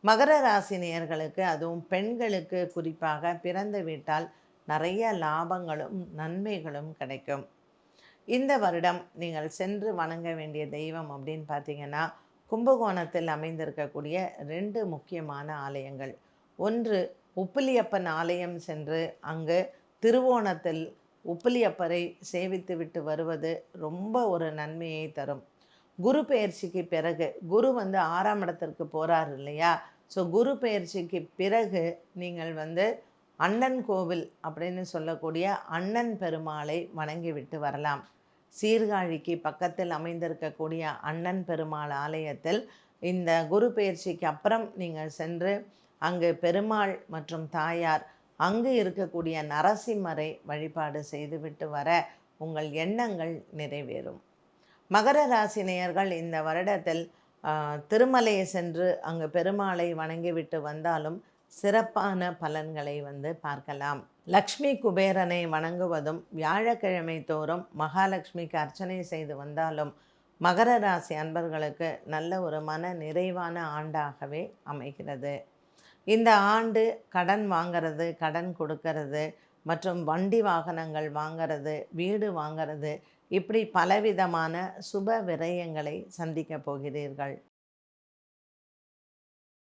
மகர ராசி நேயர்களுக்கு அதுவும் பெண்களுக்கு குறிப்பாக பிறந்த வீட்டால் நிறைய லாபங்களும் நன்மைகளும் கிடைக்கும். இந்த வருடம் நீங்கள் சென்று வணங்க வேண்டிய தெய்வம் அப்படின்னு பார்த்தீங்கன்னா, கும்பகோணத்தில் அமைந்திருக்கக்கூடிய 2 முக்கியமான ஆலயங்கள். ஒன்று உப்பிலியப்பன் ஆலயம் சென்று அங்கு திருவோணத்தில் உப்பிலியப்பரை சேவித்துவிட்டு வருவது ரொம்ப ஒரு நன்மையை தரும். குரு பெயர்ச்சிக்கு பிறகு குரு 6ஆம் இடத்திற்கு போறார் இல்லையா? ஸோ குரு பெயர்ச்சிக்கு பிறகு நீங்கள் அண்ணன் கோவில் அப்படின்னு சொல்லக்கூடிய அண்ணன் பெருமாளை வணங்கிவிட்டு வரலாம். சீர்காழிக்கு பக்கத்தில் அமைந்திருக்கக்கூடிய அண்ணன் பெருமாள் ஆலயத்தில் இந்த குரு பெயர்ச்சிக்கு அப்புறம் நீங்கள் சென்று அங்கு பெருமாள் மற்றும் தாயார் அங்கு இருக்கக்கூடிய நரசிம்மரை வழிபாடு செய்துவிட்டு வர உங்கள் எண்ணங்கள் நிறைவேறும். மகர ராசி நேயர்கள் இந்த வருடத்தில் திருமலையை சென்று அங்கு பெருமாளை வணங்கிவிட்டு வந்தாலும் சிறப்பான பலன்களை பார்க்கலாம். லக்ஷ்மி குபேரனை வணங்குவதும் வியாழக்கிழமை தோறும் மகாலட்சுமிக்கு அர்ச்சனை செய்து வந்தாலும் மகர ராசி அன்பர்களுக்கு நல்ல ஒரு மன நிறைவான ஆண்டாகவே அமைகிறது. இந்த ஆண்டு கடன் வாங்கிறது, கடன் கொடுக்கறது மற்றும் வண்டி வாகனங்கள் வாங்கிறது, வீடு வாங்கிறது, இப்படி பலவிதமான சுப விரயங்களை சந்திக்க போகிறீர்கள்.